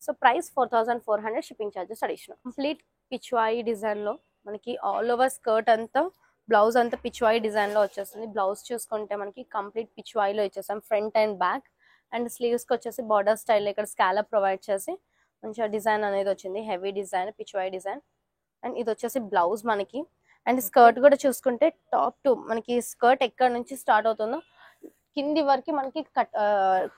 So price 4400 shipping charges additional. Complete Pichwai design లో మనకి ఆల్ ఓవర్ స్కర్ట్ అంతా బ్లౌజ్ అంతా పిచ్వాయి డిజైన్ లో వచ్చేస్తుంది. బ్లౌజ్ చూసుకుంటే మనకి కంప్లీట్ పిచ్వాయిలో ఇచ్చేసాం front and back. And sleeves కి వచ్చేసి బార్డర్ స్టైల్ ఇక్కడ స్కాలప్ ప్రొవైడ్ చేసి మంచిగా డిజైన్ అనేది వచ్చింది. Heavy design, Pichwai design. And ఇది వచ్చేసి బ్లౌజ్ మనకి. అండ్ స్కర్ట్ కూడా చూసుకుంటే టాప్ టు మనకి స్కర్ట్ ఎక్కడ నుంచి స్టార్ట్ అవుతుందో కింది వరకు మనకి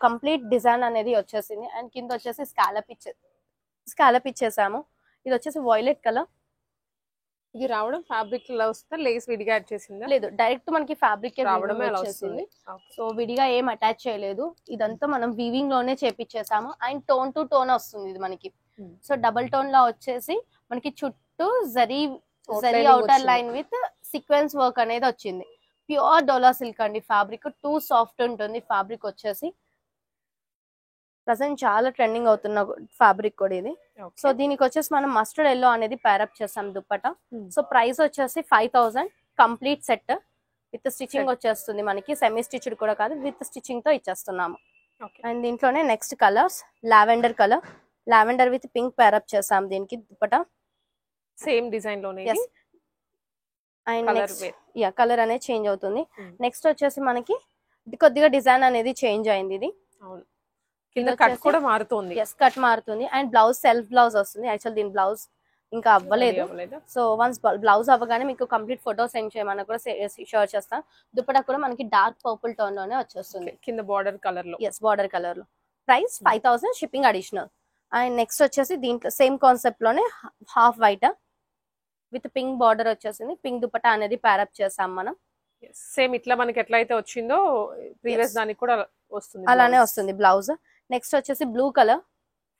కంప్లీట్ డిజైన్ అనేది వచ్చేసింది. అండ్ కింద వచ్చేసి స్కాలప్ ఇచ్చేసాము. ఇది వచ్చేసి వైలెట్ కలర్. ఇది రావడం ఫ్యాబ్రిక్ లో వస్తే లేస్ విడిగా యాడ్ చేసిందా? లేదు, డైరెక్ట్ మనకి ఫ్యాబ్రిక్ రావడమే వచ్చేసింది. సో విడిగా ఏం అటాచ్ చేయలేదు. ఇదంతా మనం వీవింగ్ లోనే చేపించేసాము. అండ్ టోన్ టు టోన్ వస్తుంది ఇది మనకి. సో డబుల్ టోన్ లా వచ్చేసి మనకి చుట్టూ zari outer line with sequence work అనేది వచ్చింది. ప్యూర్ డోలా సిల్క్ అండి. ఫ్యాబ్రిక్ టూ సాఫ్ట్ ఉంటుంది. ఫ్యాబ్రిక్ వచ్చేసి ప్రజెంట్ చాలా ట్రెండింగ్ అవుతున్న ఫ్యాబ్రిక్ కూడా ఇది. సో దీనికి వచ్చేసి మనం మస్టర్డ్ ఎల్లో అనేది ప్యారప్ చేస్తాం దుప్పట. సో ప్రైస్ వచ్చేసి 5000 కంప్లీట్ సెట్ విత్ స్టిచ్చింగ్ వచ్చేస్తుంది మనకి. సెమీ స్టిచ్డ్ కూడా కాదు, విత్ స్టిచ్చింగ్ తో ఇచ్చేస్తున్నాము. అండ్ దీంట్లోనే next colours lavender colour. Lavender with pink pair up చేసాం దీనికి దుప్పట. సేమ్ డిజైన్ లోనే. అండ్ నెక్స్ట్ కలర్ అనేది చేంజ్ అవుతుంది. నెక్స్ట్ వచ్చేసి మనకి కొద్దిగా డిజైన్ అనేది చేంజ్ అయింది. ఇది కింద కట్ కూడా మారుతుంది. కట్ మారుతుంది. అండ్ బ్లౌజ్ సెల్ఫ్ బ్లౌజ్ వస్తుంది. యాక్చువల్ దీని బ్లౌజ్ ఇంకా అవ్వలేదు. సో వన్స్ బ్లౌజ్ అవ్వగానే మీకు కంప్లీట్ ఫోటో సెండ్ చేయమన్నా కూడా షేర్ చేస్తాం. దుప్పటా కూడా మనకి డార్క్ పర్పుల్ టోన్ లోనే వచ్చేస్తుంది. కింద బార్డర్ కలర్ లో. బార్డర్ కలర్ లో. Price 5000 shipping additional. And next వచ్చేసి దీంట్లో సేమ్ కాన్సెప్ట్ లోనే half white with pink border వచ్చేసింది. పింక్ దుప్పటా అనేది ప్యారప్ చేసాం మనం. సేమ్ ఇట్లా మనకి ఎట్లయితే వచ్చిందో ప్రీవియస్ దానికి కూడా వస్తుంది, అలానే వస్తుంది బ్లౌజ్. నెక్స్ట్ వచ్చేసి బ్లూ కలర్.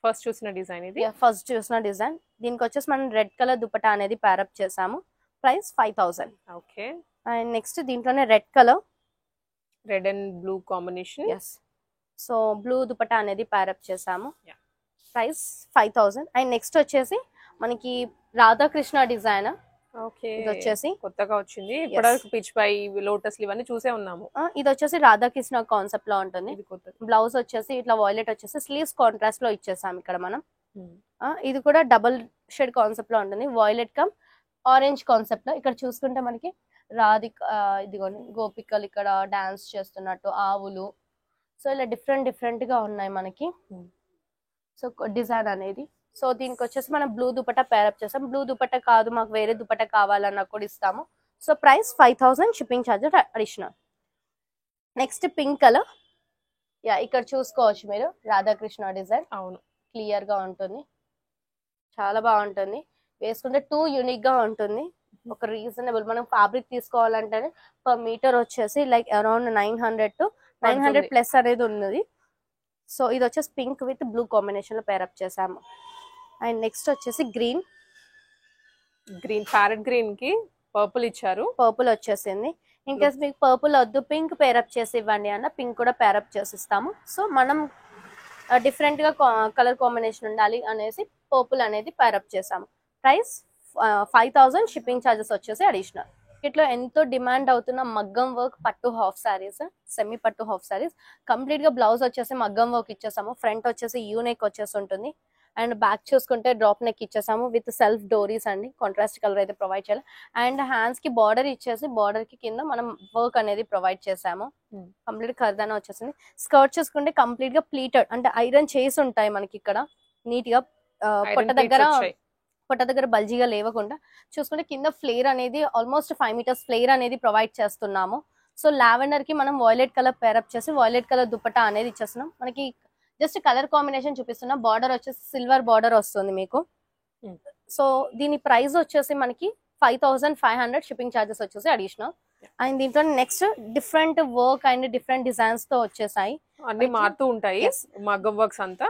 ఫస్ట్ చూసిన డిజైన్ ఇది. ఫస్ట్ చూసిన డిజైన్. దీనికి వచ్చేసి మనం రెడ్ కలర్ దుపట్టా అనేది ప్యారప్ చేసాము. ప్రైస్ 5000. ఓకే. అండ్ నెక్స్ట్ దీంట్లోనే red colour, red and blue combination. So blue dupatta అనేది ప్యారప్ చేసాము. ప్రైస్ 5000. అండ్ నెక్స్ట్ వచ్చేసి మనకి రాధాకృష్ణ డిజైన్. ఓకే, ఇది వచ్చేసి కొత్తగా వచ్చింది. ఇప్పటివరకు పిచ్ పై లోటస్ ఇవన్నీ చూసే ఉన్నాము. ఇది వచ్చేసి రాధాకృష్ణ కాన్సెప్ట్ లో ఉంటుంది. బ్లౌజ్ వచ్చేసి ఇట్లా వాయిలెట్ వచ్చేసి స్లీవ్స్ కాంట్రాస్ట్ లో ఇచ్చేసాం ఇక్కడ మనం. ఇది కూడా డబుల్ షేడ్ కాన్సెప్ట్ లో ఉంటుంది. వాయిలెట్ కమ్ ఆరెంజ్ కాన్సెప్ట్ లో. ఇక్కడ చూసుకుంటే మనకి ఇదిగోండి గోపికలు ఇక్కడ డాన్స్ చేస్తున్నట్టు, ఆవులు. సో ఇలా డిఫరెంట్ గా ఉన్నాయి మనకి. సో డిజైన్ అనేది. సో దీనికి వచ్చేసి మనం బ్లూ దుపట్టా పేరప్ చేస్తాం. బ్లూ దుపట్టా కాదు మాకు వేరే దుపట్టా కావాలన్నా కూడా ఇస్తాము. So price 5000 shipping charges additional. Next pink colour. ఇక్కడ చూసుకోవచ్చు మీరు రాధాకృష్ణ డిజైన్. అవును, క్లియర్ గా ఉంటుంది, చాలా బాగుంటుంది. వేసుకుంటే టూ యూనిక్ గా ఉంటుంది. ఒక రీజనబుల్ మనం ఫ్యాబ్రిక్ తీసుకోవాలంటేనే పర్ మీటర్ వచ్చేసి లైక్ అరౌండ్ 900 to 900 ప్లస్ అనేది ఉన్నది. సో ఇది వచ్చేసి పింక్ విత్ బ్లూ కాంబినేషన్ లో పేరప్ చేసాము. అండ్ నెక్స్ట్ వచ్చేసి గ్రీన్ ప్యారెట్ గ్రీన్ కి పర్పుల్ ఇచ్చారు. పర్పుల్ వచ్చేసింది. ఇన్ కేస్ మీకు పర్పుల్ వద్దు పింక్ పేరప్ చేసి ఇవ్వండి అన్న పింక్ కూడా పేరప్ చేసి ఇస్తాము. సో మనం డిఫరెంట్ గా కలర్ కాంబినేషన్ ఉండాలి అనేసి పర్పుల్ అనేది పేరప్ చేసాము. ప్రైస్ 5000 షిప్పింగ్ ఛార్జెస్ వచ్చేసి అడిషనల్. ఇట్లా ఎంతో డిమాండ్ అవుతున్న మగ్గం వర్క్ పట్టు హాఫ్ సారీస్, సెమీ పట్టు హాఫ్ సారీస్. కంప్లీట్ గా బ్లౌజ్ వచ్చేసి మగ్గం వర్క్ ఇచ్చేసాము. ఫ్రంట్ వచ్చేసి యూ నెక్ వచ్చేసి ఉంటుంది. అండ్ బ్యాక్ చూసుకుంటే డ్రాప్ నెక్ ఇచ్చేసాము విత్ సెల్ఫ్ డోరీస్ అండి. కాంట్రాస్ట్ కలర్ అయితే ప్రొవైడ్ చేయాలి. అండ్ హ్యాండ్స్ కి బార్డర్ ఇచ్చేసి బార్డర్ కి కింద మనం వర్క్ అనేది ప్రొవైడ్ చేసాము. కంప్లీట్ ఖర్దానా వచ్చేసింది. స్కర్ట్ చూసుకుంటే కంప్లీట్ గా ప్లీటెడ్ అంటే ఐరన్ చేసి ఉంటాయి మనకి ఇక్కడ నీట్ గా. పొట్ట దగ్గర బల్జీగా లేవకుండా చూసుకుంటే కింద ఫ్లేర్ అనేది ఆల్మోస్ట్ 5 meters ఫ్లేర్ అనేది ప్రొవైడ్ చేస్తున్నాము. సో లావెండర్ కి మనం వాయిలెట్ కలర్ పేరప్ చేసి వాయిలెట్ కలర్ దుపట్టా అనేది ఇచ్చేస్తున్నాం. మనకి జస్ట్ కలర్ కాంబినేషన్ చూపిస్తున్నా. బార్డర్ వచ్చేసి సిల్వర్ బార్డర్ వస్తుంది మీకు. సో దీని ప్రైస్ వచ్చేసి మనకి 5500 షిప్పింగ్ ఛార్జెస్ వచ్చేసి అడిషనల్. అండ్ దీంట్లో next different work and different designs తో వచ్చేసాయి. అన్ని మారుతూ ఉంటాయి మగ్గం వర్క్స్ అంతా.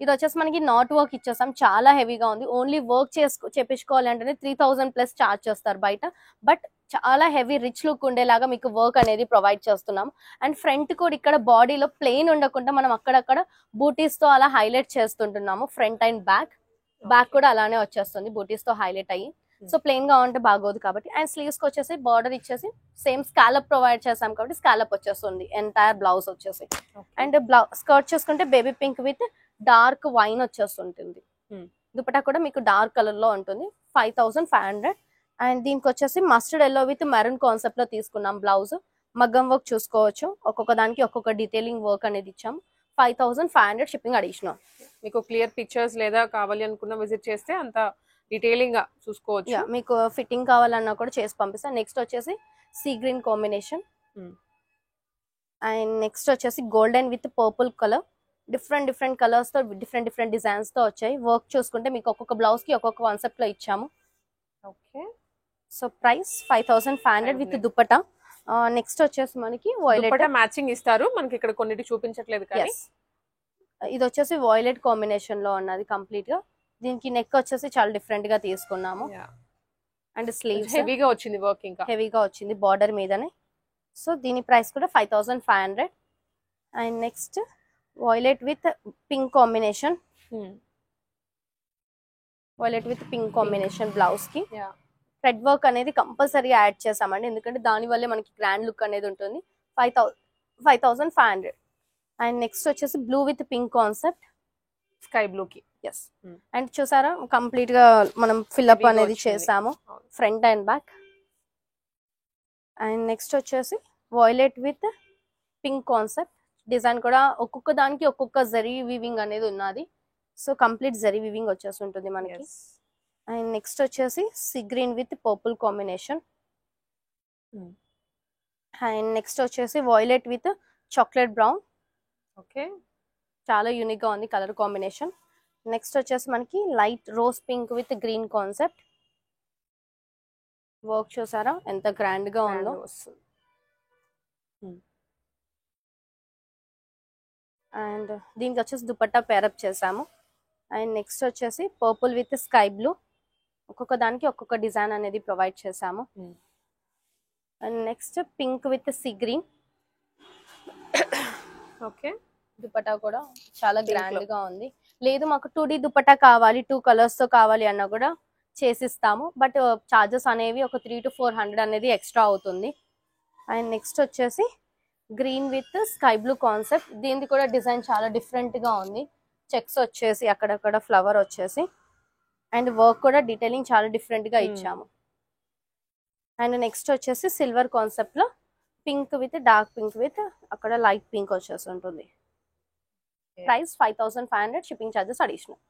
ఇది వచ్చేసి మనకి నాట్ వర్క్ ఇచ్చేసాం. చాలా హెవీగా ఉంది. ఓన్లీ వర్క్ చేపించుకోవాలి అంటే 3000 ప్లస్ చార్జ్ చేస్తారు బయట. బట్ చాలా హెవీ రిచ్ లుక్ ఉండేలాగా మీకు వర్క్ అనేది ప్రొవైడ్ చేస్తున్నాం. అండ్ ఫ్రంట్ కూడా ఇక్కడ బాడీలో ప్లెయిన్ ఉండకుండా మనం అక్కడక్కడ బూటీస్ తో అలా హైలైట్ చేస్తుంటున్నాము. ఫ్రంట్ అండ్ బ్యాక్ కూడా అలానే వచ్చేస్తుంది బూటీస్ తో హైలైట్ అయ్యి. సో ప్లెయిన్ గా ఉంటే బాగోదు కాబట్టి. అండ్ స్లీవ్స్ కి వచ్చేసి బార్డర్ ఇచ్చేసి సేమ్ స్కాలప్ ప్రొవైడ్ చేసాం కాబట్టి స్కాలప్ వచ్చేస్తుంది ఎంటైర్ బ్లౌజ్ వచ్చేసి. అండ్ స్కర్ట్ చూసుకుంటే baby pink with dark wine వచ్చేస్తుంటుంది. దుపట్టా కూడా మీకు డార్క్ కలర్ లో ఉంటుంది. 5500. అండ్ దీనికి వచ్చేసి mustard yellow with maroon concept లో తీసుకున్నాం బ్లౌజ్. మగ్గం వర్క్ చూసుకోవచ్చు, ఒక్కొక్క దానికి ఒక్కొక్క డీటెయిలింగ్ వర్క్ అనేది ఇచ్చాం. 5500 షిప్పింగ్ అడిషనల్. మీకు క్లియర్ పిక్చర్స్ లేదా కావాలి అనుకున్న విజిట్ చేస్తే అంత డీటెయిలింగ్ గా చూసుకోవచ్చు. మీకు ఫిట్టింగ్ కావాలన్నా కూడా చేసి పంపిస్తాను. నెక్స్ట్ వచ్చేసి sea green combination and next వచ్చేసి golden with purple colour. Different colours తో డిఫరెంట్ డిజైన్స్ తో వచ్చాయి. వర్క్ చూసుకుంటే మీకు ఒక్కొక్క బ్లౌజ్ కి ఒక్కొక్క కాన్సెప్ట్ లో ఇచ్చాము. Okay, so price 5500 with dupatta. Next వచ్చేసి మనకి వైలెట్ మ్యాచింగ్ ఇస్తారు. మనకి ఇక్కడ కొన్నిటి చూపించట్లేదు కానీ ఇది వచ్చేసి వైలెట్ కాంబినేషన్ లో ఉన్నది కంప్లీట్ గా. దీనికి నెక్ వచ్చేసి చాలా డిఫరెంట్ గా తీసుకున్నాము. అండ్ స్లీవ్స్ హెవీగా వచ్చింది, వర్క్ ఇంకా హెవీగా వచ్చింది బార్డర్ మీదనే. సో దీని ప్రైస్ కూడా 5500. And next violet with pink combination. Violet with pink combination blouse కి థ్రెడ్ వర్క్ అనేది కంపల్సరీ యాడ్ చేసామండి, ఎందుకంటే దాని వల్లే మనకి గ్రాండ్ లుక్ అనేది ఉంటుంది. 5500. అండ్ నెక్స్ట్ వచ్చేసి blue with pink concept, sky blue కి. ఎస్, అండ్ చూసారా కంప్లీట్ గా మనం ఫిల్అప్ అనేది చేసాము front and back. And next వచ్చేసి violet with pink concept. Design కూడా ఒక్కొక్క దానికి ఒక్కొక్క జరీ వీవింగ్ అనేది ఉన్నది. సో కంప్లీట్ జరీ వీవింగ్ వచ్చేసి ఉంటుంది మనకి. అండ్ నెక్స్ట్ వచ్చేసి sea green with purple combination. And next వచ్చేసి violet with chocolate brown. Okay, చాలా యూనిక్ గా ఉంది కలర్ కాంబినేషన్. నెక్స్ట్ వచ్చేసి మనకి light rose pink with green concept. Work చూసారా ఎంత గ్రాండ్ గా ఉందో. అండ్ దీనికి వచ్చేసి దుపట్టా పేరప్ చేసాము. అండ్ నెక్స్ట్ వచ్చేసి పర్పుల్ విత్ స్కై బ్లూ. ఒక్కొక్క దానికి ఒక్కొక్క డిజైన్ అనేది ప్రొవైడ్ చేసాము. And next pink with sea green. Okay, dupatta కూడా చాలా గ్రాండ్ గా ఉంది. లేదు మాకు 2D దుపట్టా కావాలి, 2 కలర్స్ తో కావాలి అన్నా కూడా చేసిస్తాము. బట్ చార్జెస్ అనేవి ఒక 300 to 400 అనేది ఎక్స్ట్రా అవుతుంది. అండ్ నెక్స్ట్ వచ్చేసి green with sky blue concept. దీనిది కూడా డిజైన్ చాలా డిఫరెంట్ గా ఉంది. చెక్స్ వచ్చేసి అక్కడక్కడ ఫ్లవర్ వచ్చేసి అండ్ వర్క్ కూడా డీటెయిలింగ్ చాలా డిఫరెంట్ గా ఇచ్చాము. అండ్ నెక్స్ట్ వచ్చేసి సిల్వర్ కాన్సెప్ట్ లో pink with dark pink with అక్కడ లైట్ పింక్ వచ్చేసి ఉంటుంది. Price 5500, shipping charges additional.